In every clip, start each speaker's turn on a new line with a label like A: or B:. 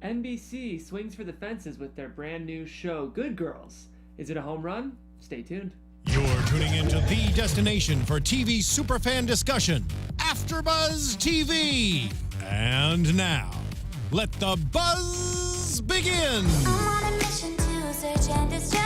A: NBC swings for the fences with their brand new show, Good Girls. Is it a home run? Stay tuned.
B: You're tuning into the destination for TV superfan discussion, AfterBuzz TV. And now, let the buzz begin.
C: I'm on a mission to search and destroy.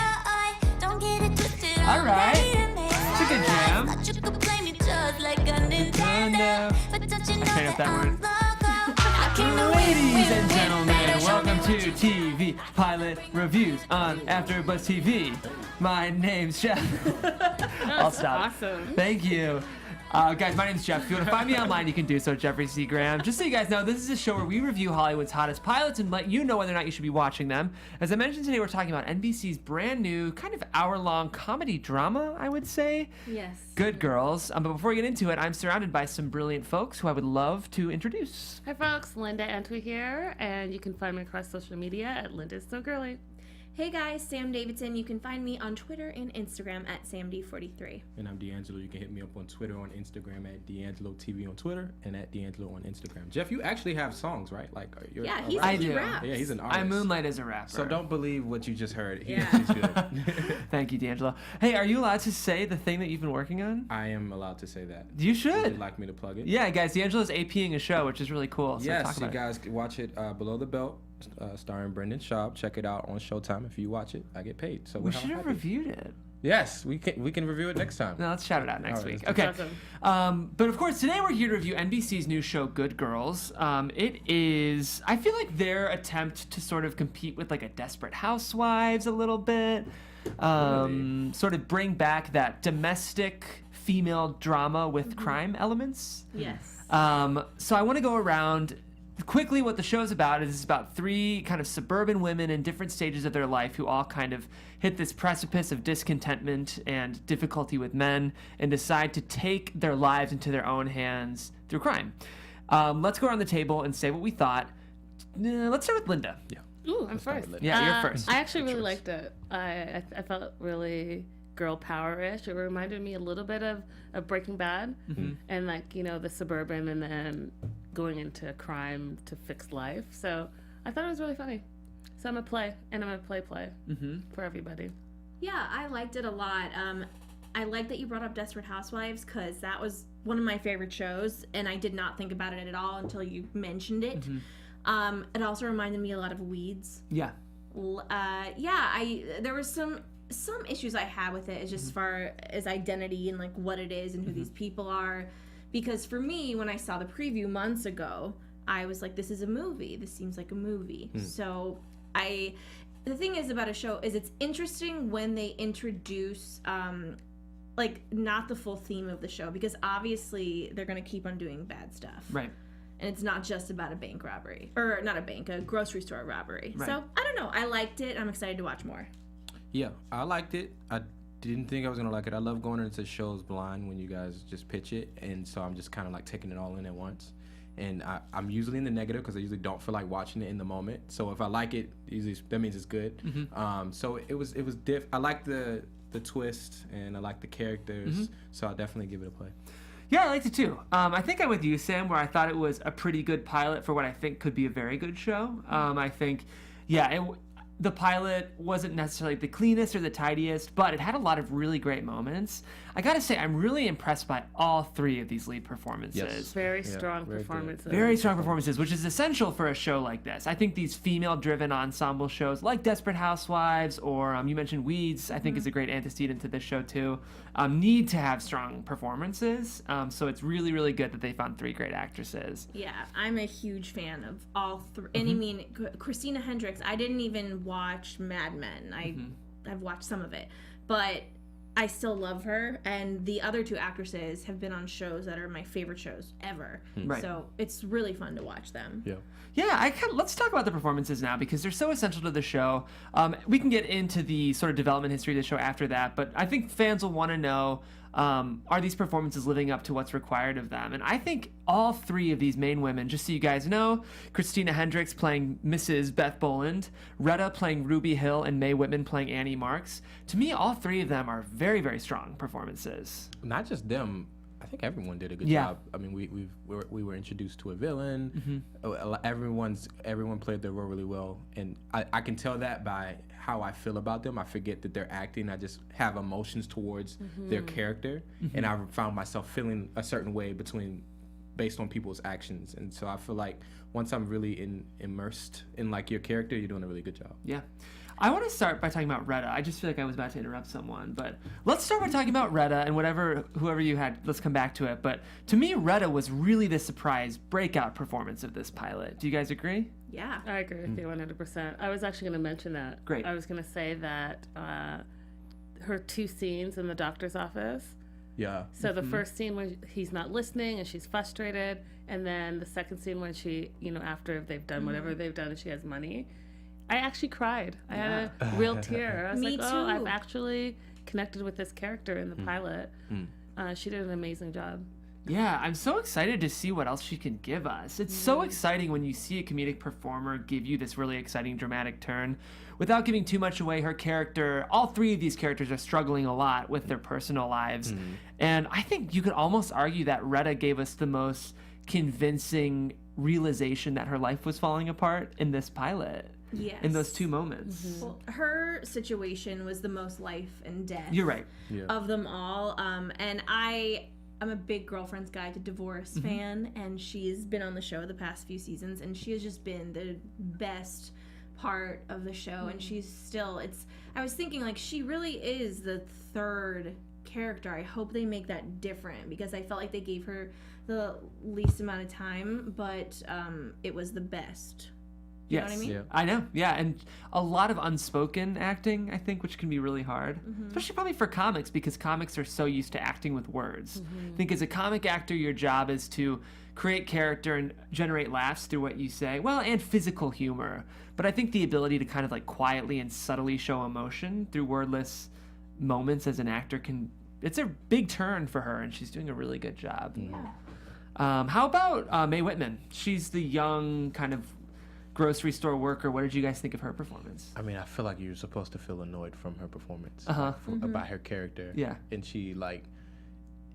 C: Don't get it twisted.
A: All right. It's a good jam.
C: Thought you could play me just like a Nintendo. But don't you know
A: I can't
C: that
A: up
C: I'm
A: Ladies and gentlemen, welcome to TV Pilot Reviews on AfterBuzz TV. My name's Jeff. I'll stop.
D: Awesome.
A: Thank you. Guys, my name's Jeff. If you want to find me online, you can do so at Jeffrey C. Graham. Just so you guys know, this is a show where we review Hollywood's hottest pilots and let you know whether or not you should be watching them. As I mentioned today, we're talking about NBC's brand new, kind of hour-long comedy drama, I would say.
D: Yes.
A: Good Girls. But before we get into it, I'm surrounded by some brilliant folks who I would love to introduce.
D: Hi, folks. Linda Antwi here, and you can find me across social media at Linda's So Girly.
E: Hey guys, Sam Davidson. You can find me on Twitter and Instagram at SamD43.
F: And I'm DeAnJilo. You can hit me up on Twitter, on Instagram at DeAnJilo TV on Twitter, and at DeAnJilo on Instagram. Jeff, you actually have songs, right? Like, you're
E: Yeah,
F: a
E: he
F: rapper.
E: raps.
F: Yeah, he's an artist.
A: I moonlight as a rapper.
F: So don't believe what you just heard. He's
E: Yeah.
F: good.
A: Thank you, DeAnJilo. Hey, are you allowed to say the thing that you've been working on?
F: I am allowed to say that.
A: You
F: Would
A: should.
F: you like me to plug it?
A: Yeah, guys, DeAnJelo's APing a show, which is really cool. So talk
F: Yes, you
A: about it.
F: guys can watch it Below the Belt, starring Brendan Schaub. Check it out on Showtime. If you watch it, I get paid. So
A: We
F: we're
A: should have
F: happy.
A: reviewed it.
F: Yes, we can review it next time.
A: No, let's shout it out next
F: All right,
A: week.
F: let's do
A: Okay.
D: it. Awesome.
A: But of course, today we're here to review NBC's new show, Good Girls. It is, I feel like their attempt to sort of compete with like a Desperate Housewives a little bit. Sort of bring back that domestic female drama with crime elements.
E: Yes.
A: So I want to go around quickly. What the show's about is it's about three kind of suburban women in different stages of their life who all kind of hit this precipice of discontentment and difficulty with men and decide to take their lives into their own hands through crime. Let's go around the table and say what we thought. Let's start with Linda.
F: Yeah.
D: Ooh, I'm
F: start
D: first.
F: with
A: Yeah, you're first.
D: I actually
F: Good
D: really
F: choice.
D: liked it. I felt really girl power-ish. It reminded me a little bit of Breaking Bad, and like, you know, the suburban and then going into crime to fix life. So I thought it was really funny. So I'm gonna play, and I'm gonna play for everybody.
E: Yeah, I liked it a lot. I like that you brought up Desperate Housewives because that was one of my favorite shows, and I did not think about it at all until you mentioned it. It also reminded me a lot of Weeds.
A: Yeah.
E: There was some issues I had with it, just as far as identity and like what it is and who these people are. Because for me, when I saw the preview months ago, I was like, this is a movie. This seems like a movie. So the thing is about a show is it's interesting when they introduce like not the full theme of the show, because obviously they're going to keep on doing bad stuff.
A: Right.
E: And it's not just about a bank robbery. Or not a bank, a grocery store robbery.
A: Right.
E: So, I don't know. I liked it. I'm excited to watch more.
F: Yeah, I liked it. I didn't think I was gonna like it. I love going into shows blind when you guys just pitch it, and so I'm just kind of like taking it all in at once. And I'm usually in the negative because I usually don't feel like watching it in the moment. So if I like it, usually that means it's good. So it was I like the twist, and I like the characters. So I'll definitely give it a play.
A: Yeah, I liked it too. I think I'm with you, Sam, where I thought it was a pretty good pilot for what I think could be a very good show. I think, the pilot wasn't necessarily the cleanest or the tidiest, but it had a lot of really great moments. I gotta say, I'm really impressed by all three of these lead performances.
F: Yes.
D: Very strong
F: very good.
D: performances.
A: Very strong performances, which is essential for a show like this. I think these female-driven ensemble shows like Desperate Housewives or you mentioned Weeds, I think is a great antecedent to this show too, need to have strong performances. So it's really, really good that they found three great actresses.
E: Yeah, I'm a huge fan of all three. And I mean, Christina Hendricks, I didn't even watch Mad Men. I've watched some of it. But I still love her. And the other two actresses have been on shows that are my favorite shows ever.
A: Right.
E: So it's really fun to watch them.
F: Yeah.
A: Yeah, let's talk about the performances now because they're so essential to the show. We can get into the sort of development history of the show after that, but I think fans will want to know, are these performances living up to what's required of them? And I think all three of these main women, just so you guys know, Christina Hendricks playing Mrs. Beth Boland, Retta playing Ruby Hill, and Mae Whitman playing Annie Marks. To me, all three of them are very, very strong performances.
F: Not just them. I think everyone did a good
A: Yeah.
F: job. I mean, we were introduced to a villain. Everyone played their role really well, and I can tell that by how I feel about them. I forget that they're acting. I just have emotions towards their character, and I found myself feeling a certain way based on people's actions. And so I feel like once I'm really immersed in like your character, you're doing a really good job.
A: Yeah. I want to start by talking about Retta. I just feel like I was about to interrupt someone, but let's start by talking about Retta and whoever you had. Let's come back to it. But to me, Retta was really the surprise breakout performance of this pilot. Do you guys agree?
E: Yeah.
D: I agree with you 100%. I was actually going to mention that.
A: Great.
D: I was going to say that her 2 scenes in the doctor's office.
F: Yeah.
D: So the first scene when he's not listening and she's frustrated, and then the second scene when she, after they've done whatever they've done and she has money, I actually cried. I had a real tear. I was
E: Me
D: like, oh, I've
E: too.
D: actually connected with this character in the pilot. She did an amazing job.
A: Yeah, I'm so excited to see what else she can give us. It's so exciting when you see a comedic performer give you this really exciting dramatic turn. Without giving too much away, her character, all 3 of these characters are struggling a lot with their personal lives. And I think you could almost argue that Retta gave us the most convincing realization that her life was falling apart in this pilot.
E: Yes.
A: In those 2 moments.
E: Well, her situation was the most life and death.
A: You're right.
E: Of them all. And I'm a big Girlfriend's Guide to Divorce fan, and she's been on the show the past few seasons, and she has just been the best part of the show. And she's still, I was thinking, like, she really is the 3rd character. I hope they make that different, because I felt like they gave her the least amount of time, but it was the best. You know what I mean?
F: Yeah.
A: I know. Yeah, and a lot of unspoken acting, I think, which can be really hard, especially probably for comics, because comics are so used to acting with words. I think as a comic actor, your job is to create character and generate laughs through what you say, well, and physical humor. But I think the ability to kind of like quietly and subtly show emotion through wordless moments as an actor it's a big turn for her, and she's doing a really good job.
E: Yeah.
A: How about Mae Whitman? She's the young kind of grocery store worker. What did you guys think of her performance?
F: I mean, I feel like you're supposed to feel annoyed from her performance, about her character.
A: Yeah.
F: And she, like,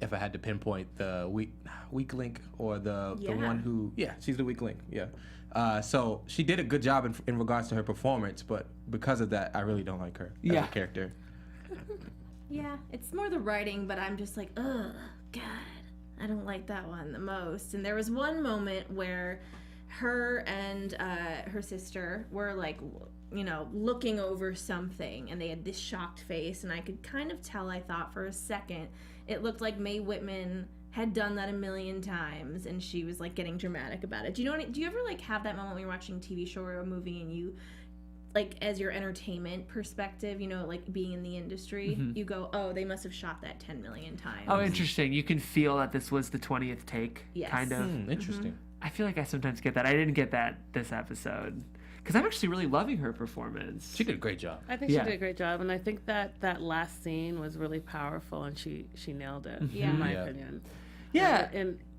F: if I had to pinpoint the weak link or the one who, she's the weak link. Yeah. So she did a good job in regards to her performance, but because of that, I really don't like her as a character.
E: Yeah, it's more the writing, but I'm just like, ugh, God, I don't like that one the most. And there was one moment where her and her sister were like, looking over something, and they had this shocked face, and I could kind of tell, I thought for a second, it looked like Mae Whitman had done that a million times, and she was like getting dramatic about it. Do you ever like have that moment when you're watching a TV show or a movie and you, like, as your entertainment perspective, like being in the industry, you go, oh, they must have shot that 10 million times.
A: Oh, interesting. You can feel that this was the 20th take, kind of.
F: Interesting.
A: I feel like I sometimes get that. I didn't get that this episode, because I'm actually really loving her performance.
F: She did a great job.
D: I think she did a great job, and I think that last scene was really powerful, and she nailed it, in my opinion.
A: Yeah.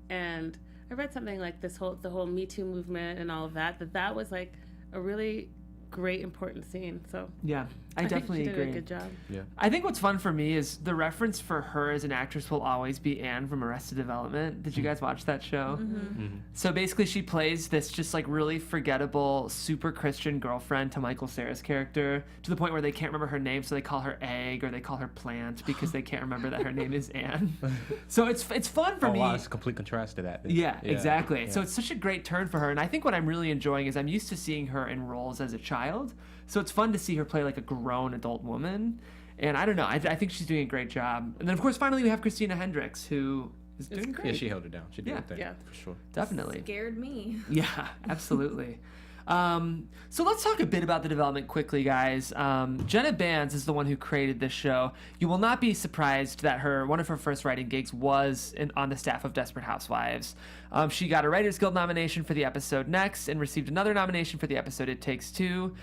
D: And I read something like the whole Me Too movement and all of that was like a really great important scene. So
A: yeah, I definitely
D: think she
A: agree.
D: did a good job.
F: Yeah.
A: I think what's fun for me is the reference for her as an actress will always be Anne from Arrested Development. Did you guys watch that show? So basically she plays this just like really forgettable, super Christian girlfriend to Michael Cera's character, to the point where they can't remember her name, so they call her Egg or they call her Plant because they can't remember that her name is Anne. So it's fun for me.
F: Wow, it's a complete contrast to that.
A: Yeah, exactly. So it's such a great turn for her, and I think what I'm really enjoying is I'm used to seeing her in roles as a child, so it's fun to see her play like a grown adult woman, and I don't know, I think she's doing a great job. And then of course finally we have Christina Hendricks, who is doing great.
F: Yeah, she held it down. She did her thing, for sure.
A: Definitely.
E: Scared me.
A: Yeah, absolutely. So let's talk a bit about the development quickly, guys. Jenna Bans is the one who created this show. You will not be surprised that one of her first writing gigs was on the staff of Desperate Housewives. She got a Writers Guild nomination for the episode Next and received another nomination for the episode It Takes Two.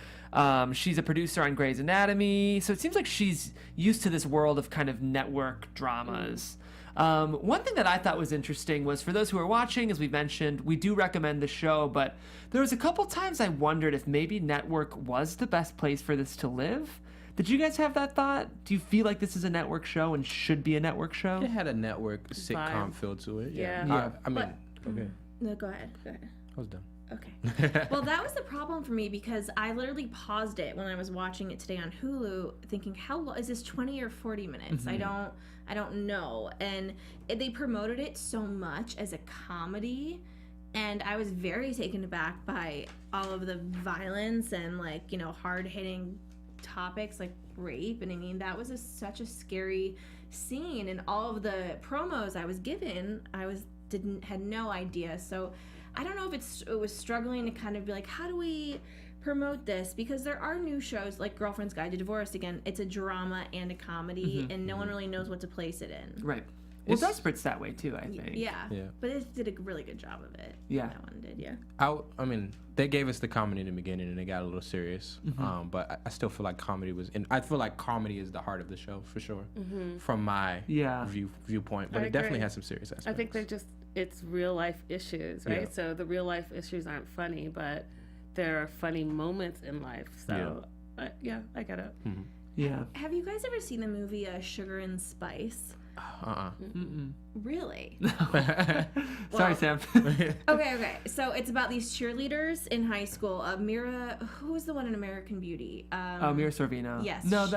A: She's a producer on Grey's Anatomy, so it seems like she's used to this world of kind of network dramas. One thing that I thought was interesting was, for those who are watching, as we mentioned, we do recommend the show, but there was a couple times I wondered if maybe network was the best place for this to live. Did you guys have that thought? Do you feel like this is a network show and should be a network show?
F: It had a network sitcom
D: Vibe.
F: feel to it.
D: Yeah.
A: Yeah.
F: I mean, okay.
E: No, go ahead.
F: I was done.
E: Okay. Well, that was the problem for me because I literally paused it when I was watching it today on Hulu, thinking, "How long is this? 20 or 40 minutes? I don't know." And they promoted it so much as a comedy, and I was very taken aback by all of the violence and like hard hitting topics like rape. And I mean that was such a scary scene, and all of the promos I was given, had no idea. So I don't know if it was struggling to kind of be like, how do we promote this? Because there are new shows like Girlfriend's Guide to Divorce. Again, it's a drama and a comedy, and no one really knows what to place it in.
A: Right. Well, Desperate's that way too, I think.
E: Yeah.
F: Yeah.
E: But it did a really good job of it.
A: Yeah.
E: That one did, yeah.
F: I mean, they gave us the comedy in the beginning, and it got a little serious. But I still feel like comedy was, and I feel like comedy is the heart of the show for sure, from my viewpoint. But
D: I
F: it definitely
D: agree.
F: has some serious aspects.
D: I think it's real life issues, right?
F: Yeah.
D: So the real life issues aren't funny, but there are funny moments in life. So I get it.
A: Yeah.
E: Have you guys ever seen the movie Sugar and Spice? Really?
A: Sorry, Sam.
E: Okay. So it's about these cheerleaders in high school. Mira, who was the one in American Beauty?
A: Mira Sorvino.
E: Yes.
A: No,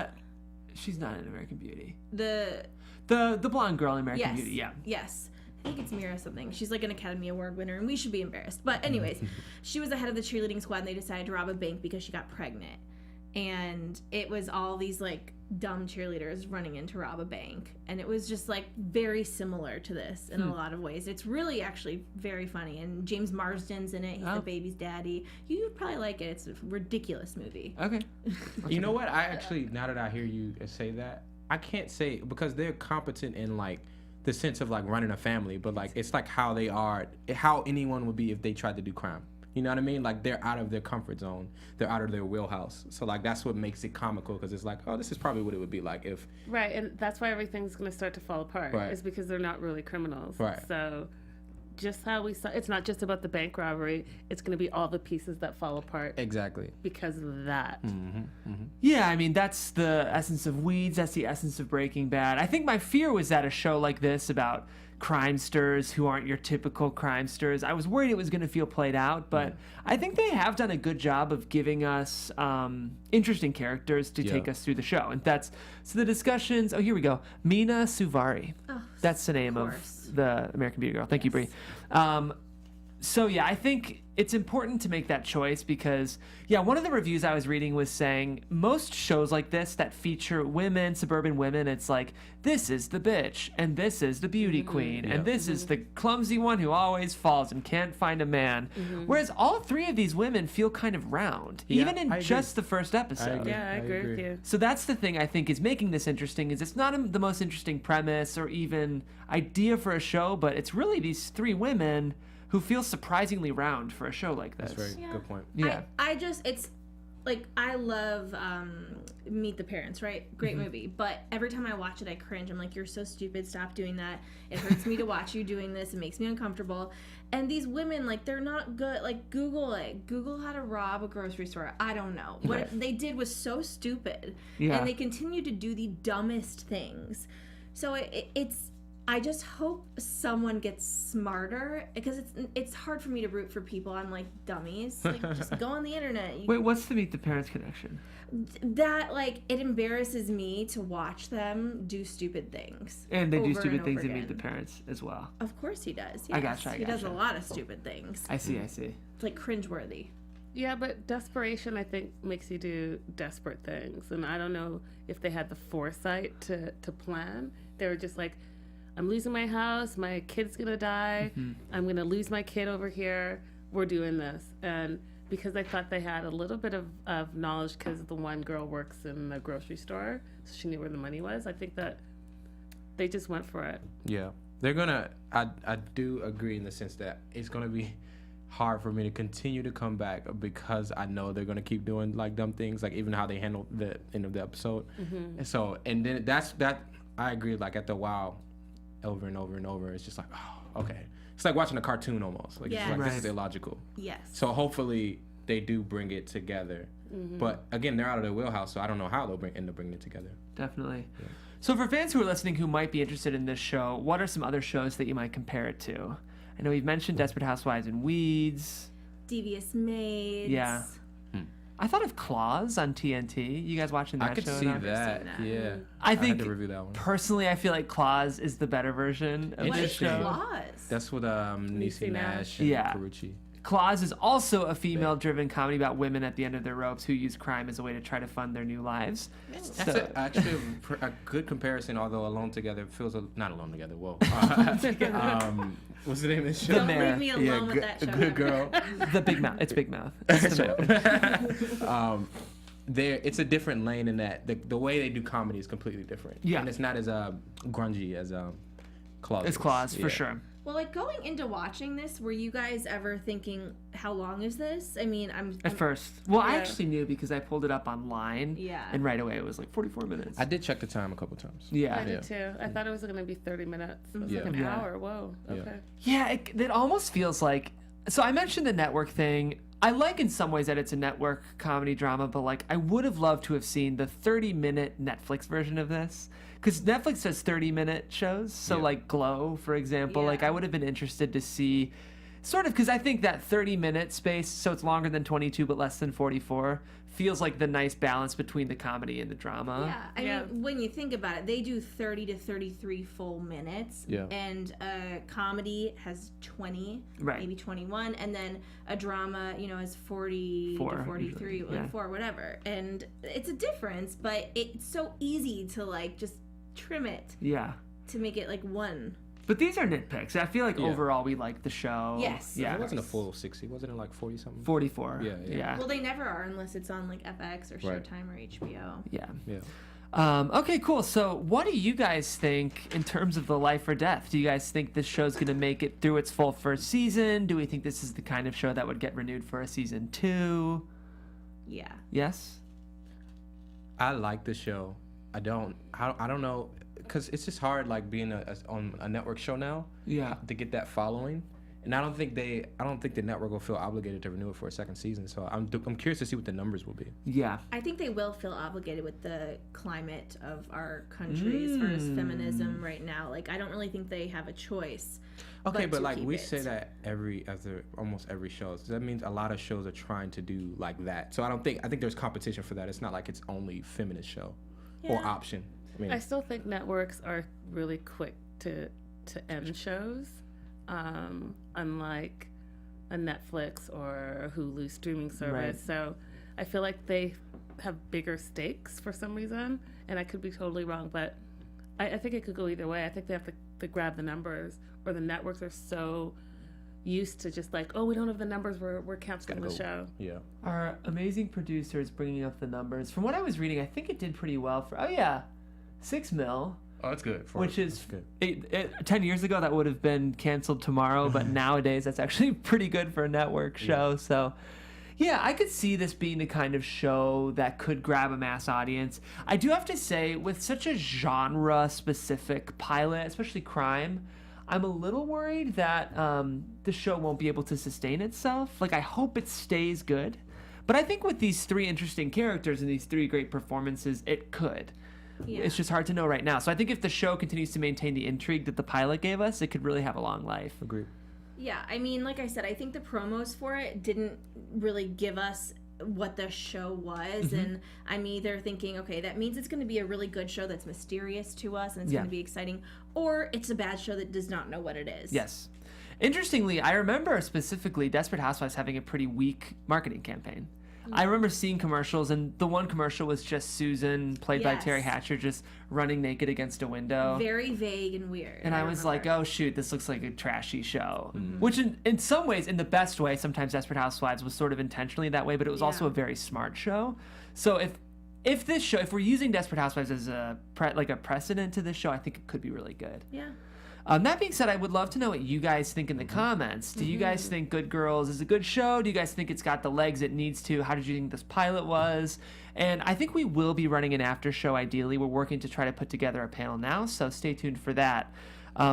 A: she's not in American Beauty.
E: The
A: The blonde girl in American
E: yes,
A: Beauty. Yeah.
E: Yes. I think it's Mira something. She's like an Academy Award winner, and we should be embarrassed. But anyways, she was the head of the cheerleading squad, and they decided to rob a bank because she got pregnant. And it was all these like dumb cheerleaders running in to rob a bank, and it was just like very similar to this in a lot of ways. It's really actually very funny, and James Marsden's in it. He's the baby's daddy. You'd probably like it. It's a ridiculous movie.
A: Okay.
F: You know what? I actually, now that I hear you say that, I can't say, because they're competent in like the sense of like running a family, but like it's like how they are, how anyone would be if they tried to do crime. You know what I mean? Like they're out of their comfort zone. They're out of their wheelhouse. So like that's what makes it comical, because it's like, oh, this is probably what it would be like if.
D: Right, and that's why everything's going to start to fall apart.
F: Right.
D: Is because they're not really criminals.
F: Right.
D: So just how we saw, it's not just about the bank robbery. It's going to be all the pieces that fall apart
F: Exactly.
D: because of that.
A: Yeah, I mean, that's the essence of Weeds. That's the essence of Breaking Bad. I think my fear was that a show like this about crimesters who aren't your typical crimesters, I was worried it was going to feel played out, but I think they have done a good job of giving us interesting characters to take us through the show. And so the discussions, here we go. Mina Suvari. That's the name of the American Beauty girl. Thank you, Brie. So yeah, I think it's important to make that choice because, one of the reviews I was reading was saying most shows like this that feature women, suburban women, it's like, this is the bitch, and this is the beauty queen, and this is the clumsy one who always falls and can't find a man. Whereas all three of these women feel kind of round, even in just the first episode.
D: I agree with you.
A: So that's the thing I think is making this interesting, is it's not the most interesting premise or even idea for a show, but it's really these three women who feels surprisingly round for a show like this.
F: That's very good point.
A: Yeah.
E: It's like, I love Meet the Parents, right? Great movie. But every time I watch it, I cringe. I'm like, you're so stupid. Stop doing that. It hurts me to watch you doing this. It makes me uncomfortable. And these women, like, they're not good. Like, Google it. Google how to rob a grocery store. I don't know. What they did was so stupid.
A: Yeah.
E: And they continue to do the dumbest things. So it's... I just hope someone gets smarter, because it's hard for me to root for people on like dummies. Like, just go on the internet.
A: Wait, what's the Meet the Parents connection?
E: That, like, it embarrasses me to watch them do stupid things.
A: And they do
E: over
A: stupid
E: and
A: things
E: over
A: in Meet the
E: again.
A: Parents as well.
E: Of course he does.
A: I
E: Yes.
A: gotcha.
E: He does a lot of stupid things.
A: I see.
E: It's like cringeworthy.
D: Yeah, but desperation, I think, makes you do desperate things. And I don't know if they had the foresight to plan. They were just like, I'm losing my house, my kid's gonna die, I'm gonna lose my kid over here, we're doing this. And because I thought they had a little bit of knowledge, because the one girl works in the grocery store, so she knew where the money was, I think that they just went for it.
F: Yeah. They're gonna, I do agree in the sense that it's gonna be hard for me to continue to come back, because I know they're gonna keep doing like dumb things, like even how they handled the end of the episode. And so, and then that I agree, like at the wow, over and over and over, it's just like, oh, okay. It's like watching a cartoon almost. Like, it's like this is illogical.
E: Yes.
F: So hopefully they do bring it together. But again, they're out of their wheelhouse, so I don't know how they'll end up bringing it together.
A: Definitely. So for fans who are listening who might be interested in this show, what are some other shows that you might compare it to? I know we've mentioned Desperate Housewives and Weeds.
E: Devious Maids.
A: Yeah. I thought of Claws on TNT. You guys watching that
F: I could
A: show?
F: see
A: now?
F: that. Yeah.
A: I
F: had
A: think
F: to review that one.
A: personally, I feel like Claws is the better version of
E: What
A: this
E: is
A: show.
E: Claws?
F: That's with Niecy Nash and
A: Yeah.
F: Carucci.
A: Claws is also a female-driven comedy about women at the end of their ropes who use crime as a way to try to fund their new lives.
F: That's actually a good comparison, although Alone Together feels not Alone Together. Whoa. What's the name of this show?
E: Don't
A: Mare.
E: leave me alone with that show.
F: Good Girl.
A: The Big Mouth. It's Big Mouth. It's the Mouth.
F: It's a different lane in that the way they do comedy is completely different.
A: Yeah.
F: And it's not as grungy as Claws.
A: It's Claws, for
F: Yeah.
A: sure.
E: Well, like going into watching this, were you guys ever thinking, how long is this? I mean, I'm
A: At first. Well, I
D: Yeah.
A: actually knew because I pulled it up online.
E: Yeah.
A: And right away it was like 44 minutes.
F: I did check the time a couple times.
A: Yeah.
D: I did too. I thought it was going to be 30 minutes. It was like an
A: Yeah.
D: hour. Whoa. Okay.
A: Yeah, it almost feels like. So I mentioned the network thing. I like in some ways that it's a network comedy drama, but like I would have loved to have seen the 30-minute Netflix version of this. Because Netflix does 30-minute shows. So like Glow, for example, like
E: Yeah.
A: I would have been interested to see sort of, because I think that 30-minute space, so it's longer than 22 but less than 44, feels like the nice balance between the comedy and the drama.
E: Yeah, I
D: Yeah.
E: mean, when you think about it, they do 30 to 33 full minutes.
F: Yeah.
E: And a comedy has 20,
A: Right.
E: maybe 21, and then a drama, has 40
A: 4,
E: to 43,
A: usually, yeah.
E: 4, whatever. And it's a difference, but it's so easy to like just trim it
A: Yeah.
E: to make it like one.
A: But these are nitpicks. I feel like
F: Yeah.
A: overall we like the show.
E: Yes.
A: Yeah.
F: It wasn't a full 60, wasn't it like 40 something?
A: 44.
F: Yeah.
E: Well, they never are unless it's on like FX or
F: Right.
E: Showtime or HBO.
A: Yeah.
F: Yeah.
A: Okay, cool. So, what do you guys think in terms of the life or death? Do you guys think this show's going to make it through its full first season? Do we think this is the kind of show that would get renewed for a season 2?
E: Yeah.
A: Yes?
F: I like the show. I don't know, because it's just hard like being on a network show now.
A: Yeah.
F: To get that following, and I don't think the network will feel obligated to renew it for a second season. So I'm curious to see what the numbers will be.
A: Yeah.
E: I think they will feel obligated with the climate of our country as far as feminism right now. Like, I don't really think they have a choice.
F: Okay, but
E: to
F: like
E: keep
F: we
E: it.
F: say that after almost every show. So that means a lot of shows are trying to do like that. So I think there's competition for that. It's not like it's only feminist show or
E: Yeah.
F: option. I mean,
D: I still think networks are really quick to end shows, unlike a Netflix or a Hulu streaming service.
A: Right.
D: So I feel like they have bigger stakes for some reason, and I could be totally wrong, but I think it could go either way. I think they have to grab the numbers, or the networks are so used to just like, oh, we don't have the numbers, we're canceling the
F: go.
D: show.
F: yeah.
A: Our amazing producer is bringing up the numbers. From what I was reading, I think it did pretty well for, 6 mil.
F: Oh, that's good.
A: Which is
F: good.
A: 10 years ago that would have been canceled tomorrow, but nowadays that's actually pretty good for a network show. So yeah, I could see this being the kind of show that could grab a mass audience. I do have to say, with such a genre specific pilot, especially crime, I'm a little worried that the show won't be able to sustain itself. Like, I hope it stays good, but I think with these 3 interesting characters and these 3 great performances, it could.
E: Yeah.
A: It's just hard to know right now. So I think if the show continues to maintain the intrigue that the pilot gave us, it could really have a long life.
F: Agreed.
E: Yeah, I mean, like I said, I think the promos for it didn't really give us what the show was, and I'm either thinking, okay, that means it's going to be a really good show that's mysterious to us and it's going to be exciting, or it's a bad show that does not know what it is.
A: Yes. Interestingly, I remember specifically Desperate Housewives having a pretty weak marketing campaign. I remember seeing commercials, and the one commercial was just Susan, played by
E: Yes.
A: Terry Hatcher, just running naked against a window.
E: Very vague and weird.
A: And I was like,
E: remember.
A: oh shoot, this looks like a trashy show. Which in some ways, in the best way, sometimes Desperate Housewives was sort of intentionally that way, but it was also a very smart show. So if this show, if we're using Desperate Housewives as a precedent to this show, I think it could be really good.
E: Yeah.
A: That being said, I would love to know what you guys think in the comments. Do you guys think Good Girls is a good show? Do you guys think it's got the legs it needs to? How did you think this pilot was? And I think we will be running an after show ideally. We're working to try to put together a panel now, so stay tuned for that.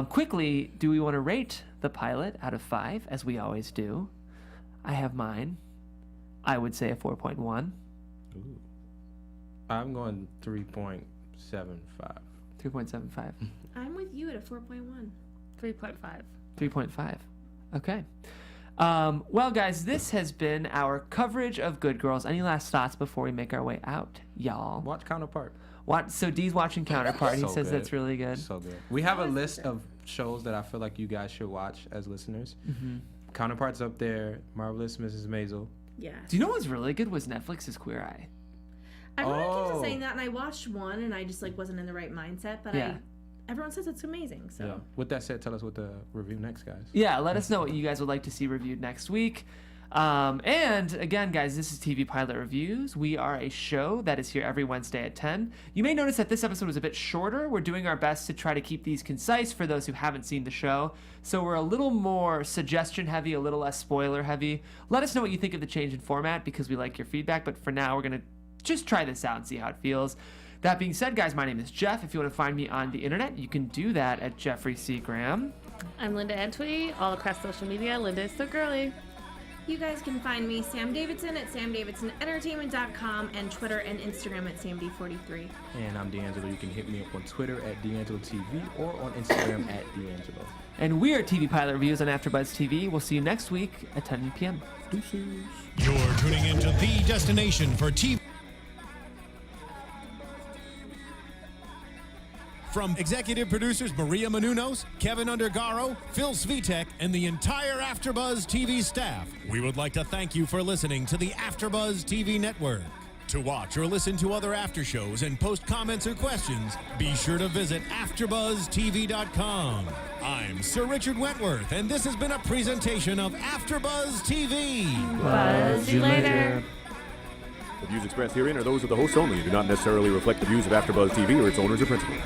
A: Quickly, do we want to rate the pilot out of 5, as we always do? I have mine. I would say a 4.1.
F: I'm going 3.75.
A: 3.75.
E: I'm with you at a 4.1.
D: 3.5.
A: 3.5. Okay. Well, guys, this has been our coverage of Good Girls. Any last thoughts before we make our way out, y'all?
F: Watch Counterpart.
A: So Dee's watching Counterpart. He
F: So
A: says
F: good.
A: that's really good.
F: So good. We have a list of shows that I feel like you guys should watch as listeners. Counterpart's up there. Marvelous Mrs. Maisel.
E: Yes.
A: Do you know what's really good was Netflix's Queer Eye?
E: Everyone keeps
F: Oh.
E: saying that, and I watched one, and I just like wasn't in the right mindset. But
A: Yeah.
E: everyone says it's amazing. So
F: Yeah. With that said, tell us what the review next, guys.
A: Yeah, let us know what you guys would like to see reviewed next week. And again, guys, this is TV Pilot Reviews. We are a show that is here every Wednesday at 10. You may notice that this episode was a bit shorter. We're doing our best to try to keep these concise for those who haven't seen the show. So we're a little more suggestion heavy, a little less spoiler heavy. Let us know what you think of the change in format because we like your feedback. But for now, we're going to just try this out and see how it feels. That being said, guys, my name is Jeff. If you want to find me on the internet, you can do that at Jeffrey C. Graham.
D: I'm Linda Antwi. All across social media, Linda is so girly.
E: you guys can find me, Sam Davidson, at samdavidsonentertainment.com and Twitter and Instagram at samd43.
F: And I'm DeAnJilo. You can hit me up on Twitter at DeAnJilo TV or on Instagram at DeAnJilo.
A: And we are TV Pilot Reviews on AfterBuzz TV. We'll see you next week at 10 p.m.
F: Deuces.
B: You're tuning into the destination for TV. From executive producers Maria Menounos, Kevin Undergaro, Phil Svitek, and the entire AfterBuzz TV staff, we would like to thank you for listening to the AfterBuzz TV network. To watch or listen to other after shows and post comments or questions, be sure to visit AfterBuzzTV.com. I'm Sir Richard Wentworth, and this has been a presentation of AfterBuzz TV.
D: Buzz you later.
G: The views expressed herein are those of the hosts only and do not necessarily reflect the views of AfterBuzz TV or its owners or principals.